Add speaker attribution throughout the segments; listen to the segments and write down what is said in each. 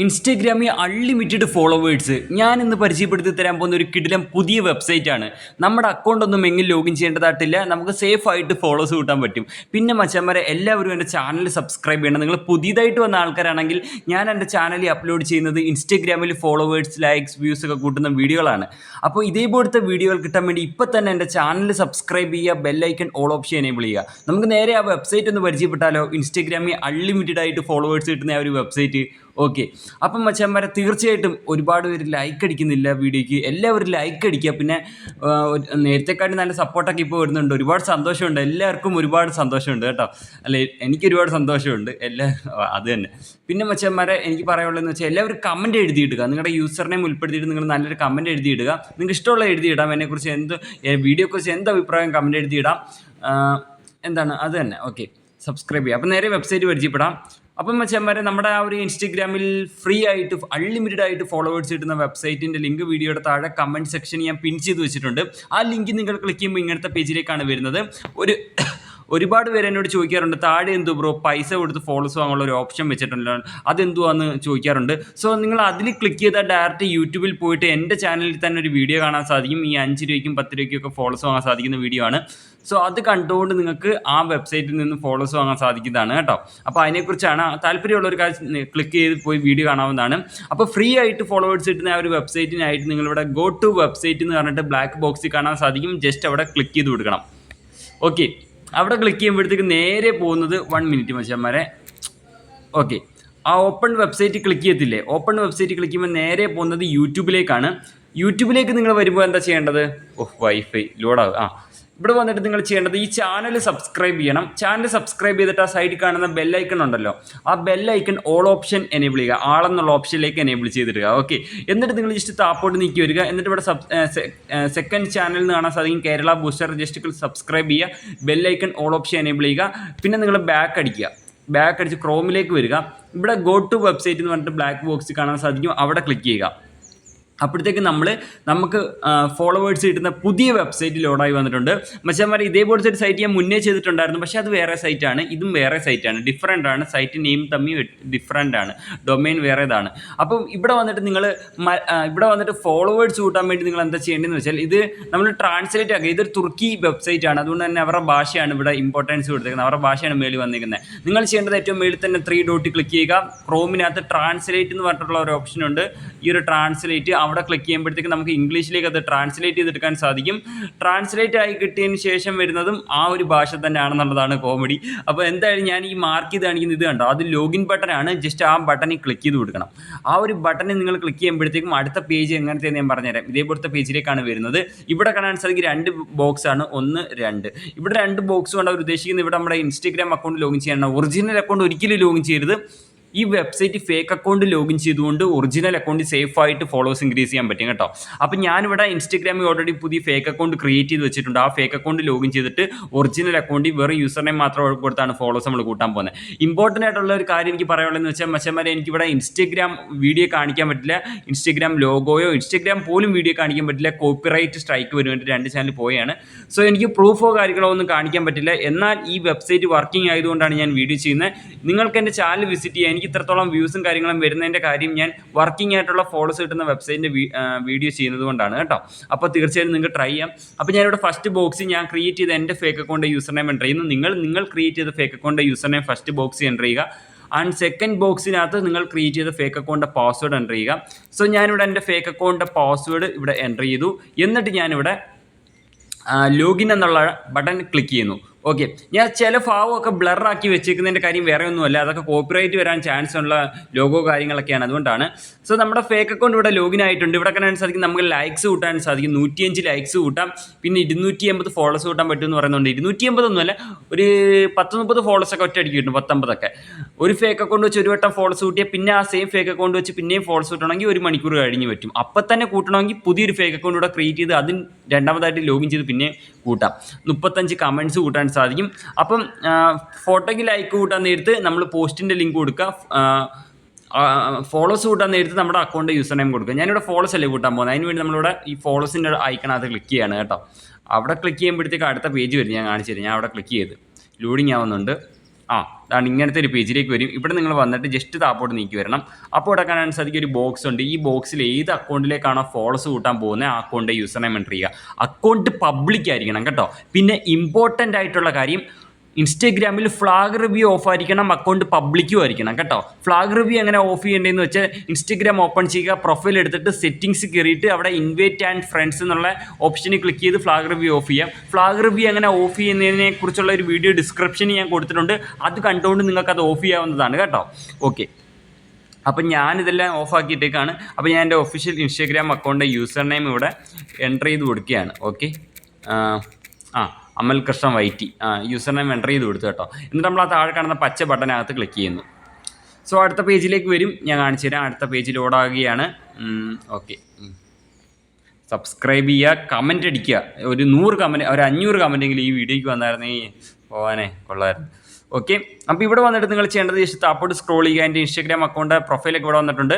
Speaker 1: ഇൻസ്റ്റഗ്രാമിൽ unlimited followers ഞാൻ ഇന്ന് പരിചയപ്പെടുത്തി തരാൻ പോകുന്ന ഒരു കിടിലം പുതിയ വെബ്സൈറ്റാണ്. നമ്മുടെ അക്കൗണ്ട് ഒന്നും എങ്ങനെ ലോഗിൻ ചെയ്യേണ്ടതായിട്ടില്ല, നമുക്ക് സേഫ് ആയിട്ട് ഫോളോസ് കൂട്ടാൻ പറ്റും. പിന്നെ മച്ചന്മാരെ എല്ലാവരും എൻ്റെ ചാനൽ സബ്സ്ക്രൈബ് ചെയ്യണം. നിങ്ങൾ പുതിയതായിട്ട് വന്ന ആൾക്കാരാണെങ്കിൽ ഞാൻ എൻ്റെ ചാനലിൽ അപ്ലോഡ് ചെയ്യുന്നത് ഇൻസ്റ്റഗ്രാമിൽ ഫോളോവേഴ്സ്, ലൈക്സ്, വ്യൂസ് ഒക്കെ കൂട്ടുന്ന വീഡിയോകളാണ്. അപ്പോൾ ഇതേപോലത്തെ വീഡിയോകൾ കിട്ടാൻ വേണ്ടി ഇപ്പോൾ തന്നെ എൻ്റെ ചാനൽ സബ്സ്ക്രൈബ് ചെയ്യുക, ബെല്ലൈക്കൺ ഓൾ ഓപ്ഷൻ എനേബിൾ ചെയ്യുക. നമുക്ക് നേരെ ആ വെബ്സൈറ്റ് ഒന്ന് പരിചയപ്പെട്ടാലോ? ഇൻസ്റ്റഗ്രാമിൽ അൺലിമിറ്റഡ് ആയിട്ട് ഫോളോവേഴ്സ് കിട്ടുന്ന ആ ഒരു വെബ്സൈറ്റ്. ഓക്കെ, അപ്പം മച്ചാന്മാരെ തീർച്ചയായിട്ടും ഒരുപാട് പേര് ലൈക്ക് അടിക്കുന്നില്ല വീഡിയോയ്ക്ക്. എല്ലാവരും ലൈക്ക് അടിക്കുക. പിന്നെ നേരത്തെക്കാട്ടി നല്ല സപ്പോർട്ടൊക്കെ ഇപ്പോൾ വരുന്നുണ്ട്. ഒരുപാട് സന്തോഷമുണ്ട്, എല്ലാവർക്കും ഒരുപാട് സന്തോഷമുണ്ട് കേട്ടോ. അല്ലെ, എനിക്ക് ഒരുപാട് സന്തോഷമുണ്ട്. അത് തന്നെ. പിന്നെ മച്ചാന്മാരെ എനിക്ക് പറയാനുള്ളതെന്ന് വെച്ചാൽ എല്ലാവരും കമൻറ്റ് എഴുതിയിടുക. നിങ്ങളുടെ യൂസർ നെയിം ഉൾപ്പെടുത്തിയിട്ട് നിങ്ങൾ നല്ലൊരു കമൻറ്റ് എഴുതിയിടുക. നിങ്ങൾക്ക് ഇഷ്ടമുള്ള എഴുതിയിടാം. എന്നെക്കുറിച്ച് വീഡിയോയെക്കുറിച്ച് എന്ത് അഭിപ്രായം കമൻറ്റ് എഴുതിയിടാം. എന്താണ് അത് തന്നെ. ഓക്കെ, സബ്സ്ക്രൈബ് ചെയ്യുക. അപ്പം നേരെ വെബ്സൈറ്റ് പരിചയപ്പെടാം. അപ്പം മച്ചാന്മാരെ നമ്മുടെ ആ ഒരു ഇൻസ്റ്റഗ്രാമിൽ ഫ്രീ ആയിട്ട് അൺലിമിറ്റഡ് ആയിട്ട് ഫോളോവേഴ്സ് കിട്ടുന്ന വെബ്സൈറ്റിൻ്റെ ലിങ്ക് വീഡിയോയുടെ താഴെ കമൻറ്റ് സെക്ഷനിൽ ഞാൻ പിൻ ചെയ്ത് വെച്ചിട്ടുണ്ട്. ആ ലിങ്ക് നിങ്ങൾ ക്ലിക്ക് ചെയ്യുമ്പോൾ ഇങ്ങനത്തെ പേജിലേക്കാണ് വരുന്നത്. ഒരുപാട് പേര് എന്നോട് ചോദിക്കാറുണ്ട്, താഴെ എന്തോ ബ്രോ പൈസ കൊടുത്ത് ഫോളോസ് വാങ്ങാനുള്ള ഒരു ഓപ്ഷൻ വെച്ചിട്ടുണ്ടല്ലോ, അതെന്തുവാന്ന് ചോദിക്കാറുണ്ട്. സോ നിങ്ങൾ അതിൽ ക്ലിക്ക് ചെയ്താൽ ഡയറക്റ്റ് യൂട്യൂബിൽ പോയിട്ട് എൻ്റെ ചാനലിൽ തന്നെ ഒരു വീഡിയോ കാണാൻ സാധിക്കും. ഈ 5 രൂപയ്ക്കും 10 രൂപയ്ക്കും ഒക്കെ ഫോളോസ് വാങ്ങാൻ സാധിക്കുന്ന വീഡിയോ ആണ്. സോ അത് കണ്ടുകൊണ്ട് നിങ്ങൾക്ക് ആ വെബ്സൈറ്റിൽ നിന്ന് ഫോളോസ് വാങ്ങാൻ സാധിക്കുന്നതാണ് കേട്ടോ. അപ്പോൾ അതിനെക്കുറിച്ചാണ് താല്പര്യമുള്ള ഒരു കാര്യം ക്ലിക്ക് ചെയ്ത് പോയി വീഡിയോ കാണാവുന്നതാണ്. അപ്പോൾ ഫ്രീ ആയിട്ട് ഫോളോവേഴ്സ് കിട്ടുന്ന ആ ഒരു വെബ്സൈറ്റിനായിട്ട് നിങ്ങളിവിടെ ഗോ ടു വെബ്സൈറ്റ് എന്ന് പറഞ്ഞിട്ട് ബ്ലാക്ക് ബോക്സിൽ കാണാൻ സാധിക്കും. ജസ്റ്റ് അവിടെ ക്ലിക്ക് ചെയ്ത് കൊടുക്കണം. ഓക്കെ, അവിടെ ക്ലിക്ക് ചെയ്യുമ്പോഴത്തേക്ക് നേരെ പോകുന്നത് 1 മിനിറ്റ് മച്ചാന്മാരെ. ഓക്കെ, ആ ഓപ്പൺ വെബ്സൈറ്റ് ക്ലിക്ക് ചെയ്യത്തില്ലേ? ഓപ്പൺ വെബ്സൈറ്റ് ക്ലിക്ക് ചെയ്യുമ്പോൾ നേരെ പോകുന്നത് യൂട്യൂബിലേക്കാണ്. യൂട്യൂബിലേക്ക് നിങ്ങൾ വരുമ്പോൾ എന്താ ചെയ്യേണ്ടത്? വൈഫൈ ലോഡാകും. ഇവിടെ വന്നിട്ട് നിങ്ങൾ ചെയ്യേണ്ടത് ഈ ചാനൽ സബ്സ്ക്രൈബ് ചെയ്യണം. ചാനൽ സബ്സ്ക്രൈബ് ചെയ്തിട്ട് ആ സൈഡിൽ കാണുന്ന ബെല്ലൈക്കൺ ഉണ്ടല്ലോ, ആ ബെല്ലൈക്കൺ ഓൾ ഓപ്ഷൻ എനേബിൾ ചെയ്യുക. ആളെന്നുള്ള ഓപ്ഷനിലേക്ക് എനേബിൾ ചെയ്തിടുക. ഓക്കെ, എന്നിട്ട് നിങ്ങൾ ജസ്റ്റ് താപ്പോട്ട് നീക്കി വരിക. എന്നിട്ട് ഇവിടെ സെക്കൻഡ് ചാനൽ എന്ന് കാണാൻ സാധിക്കും കേരള ബൂസ്റ്റർ. ജസ്റ്റ് സബ്സ്ക്രൈബ് ചെയ്യുക, ബെല്ലൈക്കൺ ഓൾ ഓപ്ഷൻ എനേബിൾ ചെയ്യുക. പിന്നെ നിങ്ങൾ ബാക്ക് അടിച്ച് ക്രോമിലേക്ക് വരിക. ഇവിടെ ഗോ ടു വെബ്സൈറ്റ് എന്ന് പറഞ്ഞിട്ട് ബ്ലാക്ക് ബോക്സ് കാണാൻ സാധിക്കും, അവിടെ ക്ലിക്ക് ചെയ്യുക. അപ്പോഴത്തേക്ക് നമുക്ക് ഫോളോവേഴ്സ് കിട്ടുന്ന പുതിയ വെബ്സൈറ്റ് ലോഡായി വന്നിട്ടുണ്ട്. മച്ചാന്മാരെ ഇതേപോലത്തെ ഒരു സൈറ്റ് ഞാൻ മുന്നേ ചെയ്തിട്ടുണ്ടായിരുന്നു, പക്ഷേ അത് വേറെ സൈറ്റാണ്, ഇതും വേറെ സൈറ്റാണ്, ഡിഫറൻ്റ് ആണ്. സൈറ്റ് നെയിം തമ്മിൽ ഡിഫറൻ്റ് ആണ്, ഡൊമൈൻ വേറേതാണ്. അപ്പം ഇവിടെ വന്നിട്ട് ഫോളോവേഴ്സ് കൂട്ടാൻ വേണ്ടി നിങ്ങൾ എന്താ ചെയ്യേണ്ടതെന്ന് വെച്ചാൽ, ഇത് നമ്മൾ ട്രാൻസ്ലേറ്റ് ആക്കുക. ഇതൊരു തുർക്കി വെബ്സൈറ്റ് ആണ്, അതുകൊണ്ട് തന്നെ അവരുടെ ഭാഷയാണ് ഇവിടെ ഇമ്പോർട്ടൻസ് കൊടുത്തിരിക്കുന്നത്, അവരുടെ ഭാഷയാണ് മേളിൽ വന്നിരിക്കുന്നത്. നിങ്ങൾ ചെയ്യേണ്ടത് ഏറ്റവും മേളിൽ തന്നെ 3 ഡോട്ട് ക്ലിക്ക് ചെയ്യുക. ക്രോമിനകത്ത് ട്രാൻസ്ലേറ്റ് എന്ന് പറഞ്ഞിട്ടുള്ള ഒരു ഓപ്ഷൻ ഉണ്ട്. ഈ ഒരു ട്രാൻസ്ലേറ്റ് അവിടെ ക്ലിക്ക് ചെയ്യുമ്പോഴത്തേക്ക് നമുക്ക് ഇംഗ്ലീഷിലേക്ക് അത് ട്രാൻസ്ലേറ്റ് ചെയ്തെടുക്കാൻ സാധിക്കും. ട്രാൻസ്ലേറ്റ് ആയി കിട്ടിയതിന് ശേഷം വരുന്നതും ആ ഒരു ഭാഷ തന്നെയാണെന്നുള്ളതാണ് കോമഡി. അപ്പോൾ എന്തായാലും ഞാൻ ഈ മാർക്ക് ചെയ്ത് കാണിക്കുന്നത് ഇത് കണ്ടോ, അത് ലോഗിൻ ബട്ടനാണ്. ജസ്റ്റ് ആ ബട്ടണിൽ ക്ലിക്ക് ചെയ്ത് കൊടുക്കണം. ആ ഒരു ബട്ടണിൽ നിങ്ങൾ ക്ലിക്ക് ചെയ്യുമ്പോഴത്തേക്കും അടുത്ത പേജ് എങ്ങനത്തെയെന്ന് ഞാൻ പറഞ്ഞുതരാം. ഇതേപോലത്തെ പേജിലേക്കാണ് വരുന്നത്. ഇവിടെ കാണാൻ സാധിക്കും 2 ബോക്സ് ആണ്, 1, 2. ഇവിടെ 2 ബോക്സ് കൊണ്ട് അവർ ഉദ്ദേശിക്കുന്നത് ഇവിടെ നമ്മുടെ ഇൻസ്റ്റഗ്രാം അക്കൗണ്ട് ലോഗിൻ ചെയ്യണം. ഒറിജിനൽ അക്കൗണ്ട് ഒരിക്കലും ലോഗിൻ ചെയ്യരുത്. ഈ വെബ്സൈറ്റ് ഫേക്ക് അക്കൗണ്ട് ലോഗിൻ ചെയ്തുകൊണ്ട് ഒറിജിനൽ അക്കൗണ്ട് സേഫായിട്ട് ഫോളോവേഴ്സ് ഇൻക്രീസ് ചെയ്യാൻ പറ്റും കേട്ടോ. അപ്പോൾ ഞാനിവിടെ ഇൻസ്റ്റഗ്രാമിൽ ഓൾറെഡി പുതിയ ഫേക്ക് അക്കൗണ്ട് ക്രിയേറ്റ് ചെയ്ത് വെച്ചിട്ടുണ്ട്. ആ ഫേക്ക് അക്കൗണ്ട് ലോഗിൻ ചെയ്തിട്ട് ഒറിജിനൽ അക്കൗണ്ടിൽ വെറും യൂസർ നെയിം മാത്രം കൊടുത്താണ് ഫോളോവേഴ്സ് നമ്മൾ കൂട്ടാൻ പോകുന്നത്. ഇമ്പോർട്ടൻ്റ് ആയിട്ടുള്ള ഒരു കാര്യം എനിക്ക് പറയാനുള്ളതെന്ന് വെച്ചാൽ മച്ചന്മാരെ, എനിക്കിവിടെ ഇൻസ്റ്റഗ്രാം വീഡിയോ കാണിക്കാൻ പറ്റില്ല. ഇൻസ്റ്റഗ്രാം ലോഗോയോ ഇൻസ്റ്റഗ്രാം പോലും വീഡിയോ കാണിക്കാൻ പറ്റില്ല. കോപ്പിറൈറ്റ് സ്ട്രൈക്ക് വരുവാൻ 2 ചാനൽ പോയാണ്. സോ എനിക്ക് പ്രൂഫോ കാര്യങ്ങളോ ഒന്നും കാണിക്കാൻ പറ്റില്ല. എന്നാൽ ഈ വെബ്സൈറ്റ് വർക്കിംഗ് ആയതുകൊണ്ടാണ് ഞാൻ വീഡിയോ ചെയ്യുന്നത്. നിങ്ങൾക്ക് എൻ്റെ ചാനൽ വിസിറ്റ് ചെയ്യാൻ എനിക്ക് ഇത്രത്തോളം വ്യൂസും കാര്യങ്ങളും വരുന്നതിൻ്റെ കാര്യം ഞാൻ വർക്കിംഗ് ആയിട്ടുള്ള ഫോളോസ് കിട്ടുന്ന വെബ്സൈറ്റിൻ്റെ വീഡിയോ ചെയ്യുന്നത് കൊണ്ടാണ് കേട്ടോ. അപ്പോൾ തീർച്ചയായും നിങ്ങൾക്ക് ട്രൈ ചെയ്യാം. അപ്പോൾ ഞാനിവിടെ ഫസ്റ്റ് ബോക്സിൽ ഞാൻ ക്രിയേറ്റ് ചെയ്ത എൻ്റെ fake account user name enter ചെയ്യുന്നു. നിങ്ങൾ ക്രിയേറ്റ് ചെയ്ത fake account user name first ബോക്സിൽ എൻ്റർ ചെയ്യുക. ആൻഡ് സെക്കൻഡ് ബോക്സിനകത്ത് നിങ്ങൾ ക്രിയേറ്റ് ചെയ്ത ഫേക്ക് അക്കൗണ്ടിൻ്റെ പാസ്വേഡ് എൻ്റർ ചെയ്യുക. സോ ഞാനിവിടെ എൻ്റെ ഫേക്ക് അക്കൗണ്ടിൻ്റെ പാസ്വേഡ് ഇവിടെ എൻ്റർ ചെയ്തു. എന്നിട്ട് ഞാനിവിടെ ലോഗിൻ എന്നുള്ള ബട്ടൺ ക്ലിക്ക് ചെയ്യുന്നു. ഓക്കെ, ഞാൻ ചില ഭാവമൊക്കെ ബ്ലറാക്കി വെച്ചേക്കുന്നതിൻ്റെ കാര്യം വേറെ ഒന്നുമല്ല, അതൊക്കെ കോപ്പിറൈറ്റ് വരാൻ ചാൻസ് ഉള്ള ലോഗോ കാര്യങ്ങളൊക്കെയാണ്, അതുകൊണ്ടാണ്. സോ നമ്മുടെ ഫേക്ക് അക്കൗണ്ട് ഇവിടെ ലോഗിൻ ആയിട്ടുണ്ട്. ഇവിടെ കാണാൻ സാധിക്കും നമുക്ക് ലൈക്സ് കൂട്ടാൻ സാധിക്കും. 105 ലൈക്സ് കൂട്ടാം. പിന്നെ 280 ഫോളോസ് കൂട്ടാൻ പറ്റുമെന്ന് പറയുന്നുണ്ട്. 280 ഒന്നുമല്ല, ഒരു 10-30 ഫോളോസൊക്കെ ഒറ്റയടിക്ക് കിട്ടും, 19ഒക്കെ. ഒരു ഫേക്ക് അക്കൗണ്ട് വെച്ച് ഒരു വട്ടം ഫോളോസ് കൂട്ടിയാൽ പിന്നെ ആ സെയിം ഫേക്ക് അക്കൗണ്ട് വെച്ച് പിന്നെയും ഫോളോസ് കൂട്ടണമെങ്കിൽ 1 മണിക്കൂർ കഴിഞ്ഞ് പറ്റും. അപ്പം തന്നെ കൂട്ടണമെങ്കിൽ പുതിയൊരു ഫേക്ക് അക്കൗണ്ട് ഇവിടെ ക്രിയേറ്റ് ചെയ്ത് അതിന് രണ്ടാമതായിട്ട് ലോഗിൻ ചെയ്ത് പിന്നെ കൂട്ടാം. 35 കമൻറ്റ്സ് കൂട്ടാൻ സാധിക്കും. അപ്പം ഫോട്ടോയ്ക്ക് ലൈക്ക് കൂട്ടാൻ നേരത്ത് നമ്മൾ പോസ്റ്റിൻ്റെ ലിങ്ക് കൊടുക്കുക. ഫോളോസ് കൂട്ടാൻ നേരത്ത് നമ്മുടെ അക്കൗണ്ട് യൂസർ നെയിം കൊടുക്കുക. ഞാനിവിടെ ഫോളോസ് അല്ലേ കൂട്ടാൻ പോകുന്നത്, അതിന് വേണ്ടി നമ്മളിവിടെ ഈ ഫോളോസിൻ്റെ ഐക്കണകത്ത് ക്ലിക്ക് ചെയ്യാണ് കേട്ടോ. അവിടെ ക്ലിക്ക് ചെയ്യുമ്പോഴത്തേക്ക് അടുത്ത പേജ് വരും, ഞാൻ കാണിച്ചു തരാം. ഞാൻ അവിടെ ക്ലിക്ക് ചെയ്ത് ലോഡിങ് ആവുന്നുണ്ട്. അതാണ് ഇങ്ങനത്തെ ഒരു പേജിലേക്ക് വരും. ഇവിടെ നിങ്ങൾ വന്നിട്ട് ജസ്റ്റ് താപ്പോട്ട് നീക്കി വരണം. അപ്പോൾ ഇവിടെ കാണാൻ സാധിക്കും ഒരു ബോക്സ് ഉണ്ട്. ഈ ബോക്സിൽ ഏത് അക്കൗണ്ടിലേക്കാണോ ഫോളോസ് കൂട്ടാൻ പോകുന്നത് ആ അക്കൗണ്ട് യൂസർ നെയിം എൻ്റർ ചെയ്യുക. അക്കൗണ്ട് പബ്ലിക് ആയിരിക്കണം കേട്ടോ. പിന്നെ ഇമ്പോർട്ടൻ്റ് ആയിട്ടുള്ള കാര്യം, ഇൻസ്റ്റാഗ്രാമിൽ ഫ്ലാഗ് റിവ്യൂ ഓഫ് ആയിരിക്കണം, അക്കൗണ്ട് പബ്ലിക്കും ആയിരിക്കണം കേട്ടോ. ഫ്ലാഗ് റിവ്യൂ എങ്ങനെ ഓഫ് ചെയ്യേണ്ടതെന്ന് വെച്ചാൽ ഇൻസ്റ്റാഗ്രാം ഓപ്പൺ ചെയ്യുക, പ്രൊഫൈൽ എടുത്തിട്ട് സെറ്റിംഗ്സ് കയറിയിട്ട് അവിടെ ഇൻവൈറ്റ് ആൻഡ് ഫ്രണ്ട്സ് എന്നുള്ള ഓപ്ഷനിൽ ക്ലിക്ക് ചെയ്ത് ഫ്ലാഗ് റിവ്യൂ ഓഫ് ചെയ്യാം. ഫ്ലാഗ് റിവ്യൂ എങ്ങനെ ഓഫ് ചെയ്യുന്നതിനെ കുറിച്ചുള്ള ഒരു വീഡിയോ ഡിസ്ക്രിപ്ഷനിൽ ഞാൻ കൊടുത്തിട്ടുണ്ട്. അത് കണ്ടുകൊണ്ട് നിങ്ങൾക്ക് അത് ഓഫ് ചെയ്യാവുന്നതാണ് കേട്ടോ. ഓക്കെ, അപ്പം ഞാനിതെല്ലാം ഓഫാക്കിയിട്ടേക്കാണ്. അപ്പോൾ ഞാൻ എൻ്റെ official Instagram account user name ഇവിടെ എൻ്റർ ചെയ്ത് കൊടുക്കുകയാണ്. ഓക്കെ, അമൽ കൃഷ്ണൻ വൈറ്റി യൂസർ നെയിം എൻ്റർ ചെയ്ത് കൊടുത്തു കേട്ടോ. എന്നിട്ട് നമ്മൾ ആ താഴെ കാണുന്ന പച്ച ബട്ടനകത്ത് ക്ലിക്ക് ചെയ്യുന്നു. സോ അടുത്ത പേജിലേക്ക് വരും, ഞാൻ കാണിച്ചു തരാം. അടുത്ത പേജ് ലോഡാകുകയാണ്. ഓക്കെ, സബ്സ്ക്രൈബ് ചെയ്യുക, കമൻറ്റ് അടിക്കുക. ഒരു 100 കമൻറ്റ്, ഒരു 500 കമൻറ്റെങ്കിലും ഈ വീഡിയോയ്ക്ക് വന്നായിരുന്നെങ്കിൽ പോകാനേ കൊള്ളായിരുന്നു. ഓക്കെ, അപ്പോൾ ഇവിടെ വന്നിട്ട് നിങ്ങൾ ചെയ്യേണ്ടത് ജസ്റ്റ് താപ്പോട്ട് സ്ക്രോൾ ചെയ്യുക. എൻ്റെ ഇൻസ്റ്റാഗ്രാം അക്കൗണ്ട് പ്രൊഫൈലൊക്കെ ഇവിടെ വന്നിട്ടുണ്ട്.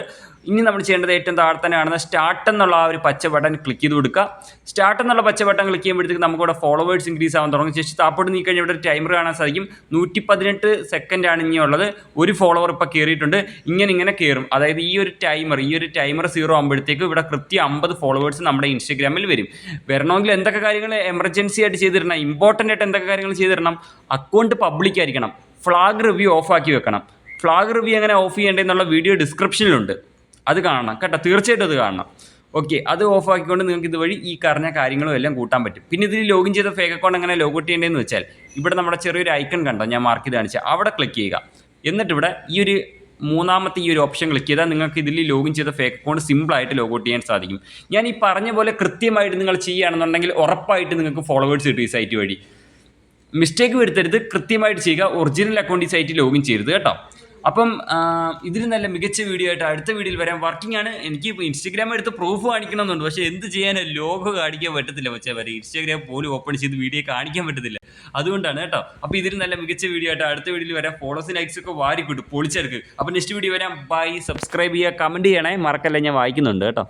Speaker 1: ഇനി നമ്മൾ ചെയ്യേണ്ടത് ഏറ്റവും താഴെ തന്നെ കാണുന്ന സ്റ്റാർട്ട് എന്നുള്ള ആ ഒരു പച്ച ബട്ടൺ ക്ലിക്ക് ചെയ്ത് കൊടുക്കുക. സ്റ്റാർട്ട് എന്നുള്ള പച്ച ബട്ടൺ ക്ലിക്ക് ചെയ്യുമ്പോഴത്തേക്ക് നമുക്കിവിടെ ഫോളോവേഴ്സ് ഇൻക്രീസ് ആവാൻ തുടങ്ങും. ജസ്റ്റ് താപ്പോട്ട് നീക്കി കഴിഞ്ഞാൽ ഇവിടെ ഒരു ടൈമർ കാണാൻ സാധിക്കും. 118 സെക്കൻഡാണ് ഇനിയുള്ളത്. ഒരു ഫോളോവർ ഇപ്പോൾ കയറിയിട്ടുണ്ട്. ഇങ്ങനെ കയറും. അതായത് ഈ ഒരു ടൈമർ 0 ആകുമ്പോഴത്തേക്ക് ഇവിടെ കൃത്യം 50 ഫോളോവേഴ്സ് നമ്മുടെ ഇൻസ്റ്റാഗ്രാമിൽ വരും. വരണമെങ്കിൽ എന്തൊക്കെ കാര്യങ്ങൾ എമർജൻസി ആയിട്ട് ചെയ്തിരണം, ഇമ്പോർട്ടൻ്റ് ആയിട്ട് എന്തൊക്കെ കാര്യങ്ങൾ ചെയ്തിരണം? അക്കൗണ്ട് പബ്ലിക് ആയിരിക്കണം, ഫ്ലാഗ് റിവ്യൂ ഓഫാക്കി വെക്കണം. ഫ്ലാഗ് റിവ്യൂ എങ്ങനെ ഓഫ് ചെയ്യേണ്ടതെന്നുള്ള വീഡിയോ ഡിസ്ക്രിപ്ഷനിലുണ്ട്, അത് കാണണം കേട്ടോ. തീർച്ചയായിട്ടും അത് കാണണം. ഓക്കെ, അത് ഓഫാക്കിക്കൊണ്ട് നിങ്ങൾക്ക് ഇതുവഴി ഈ പറഞ്ഞ കാര്യങ്ങളും എല്ലാം കൂട്ടാൻ പറ്റും. പിന്നെ ഇതിൽ ലോഗിൻ ചെയ്ത ഫേക്ക് അക്കൗണ്ട് എങ്ങനെ ലോഗൗട്ട് ചെയ്യേണ്ടതെന്ന് വെച്ചാൽ ഇവിടെ നമ്മുടെ ചെറിയൊരു ഐക്കൺ കണ്ടോ, ഞാൻ മാർക്ക് ചെയ്ത് കാണിച്ചാൽ അവിടെ ക്ലിക്ക് ചെയ്യുക. എന്നിട്ട് ഇവിടെ ഈ ഒരു മൂന്നാമത്തെ ഈ ഒരു ഓപ്ഷൻ ക്ലിക്ക് ചെയ്താൽ നിങ്ങൾക്ക് ഇതിൽ ലോഗിൻ ചെയ്ത ഫേക്ക് അക്കൗണ്ട് സിമ്പിളായിട്ട് ലോഗൗട്ട് ചെയ്യാൻ സാധിക്കും. ഞാൻ ഈ പറഞ്ഞ പോലെ കൃത്യമായിട്ട് നിങ്ങൾ ചെയ്യുകയാണെന്നുണ്ടെങ്കിൽ ഉറപ്പായിട്ട് നിങ്ങൾക്ക് ഫോളോവേഴ്സ് കിട്ടും ഈ സൈറ്റ് വഴി. മിസ്റ്റേക്ക് വരുത്തരുത്, കൃത്യമായിട്ട് ചെയ്യുക. ഒറിജിനൽ അക്കൗണ്ട് ഈ സൈറ്റിൽ ലോഗിൻ ചെയ്യരുത് കേട്ടോ. അപ്പം ഇതിന് നല്ല മികച്ച വീഡിയോ ആയിട്ട് അടുത്ത വീഡിയോയിൽ വരാം. വർക്കിംഗ് ആണ്. എനിക്ക് ഇപ്പോൾ ഇൻസ്റ്റാഗ്രാം എടുത്ത് പ്രൂഫ് കാണിക്കണമെന്നുണ്ട്, പക്ഷേ എന്ത് ചെയ്യാനും ലോഗോ കാണിക്കാൻ പറ്റത്തില്ല. പക്ഷേ വരെ ഇൻസ്റ്റാഗ്രാം പോലും ഓപ്പൺ ചെയ്ത് വീഡിയോ കാണിക്കാൻ പറ്റത്തില്ല. അതുകൊണ്ടാണ് കേട്ടോ. അപ്പോൾ ഇതിന് നല്ല മികച്ച വീഡിയോ ആയിട്ട് അടുത്ത വീഡിയോയിൽ വരാം. ഫോളോസ് ലൈക്സ് ഒക്കെ വാരി കിട്ടും, പൊളിച്ചെടുക്കുക. അപ്പോൾ നെക്സ്റ്റ് വീഡിയോ വരാം. ബൈ. സബ്സ്ക്രൈബ് ചെയ്യുക, കമൻറ്റ് ചെയ്യണേ മറക്കല്ല, ഞാൻ വായിക്കുന്നുണ്ട് കേട്ടോ.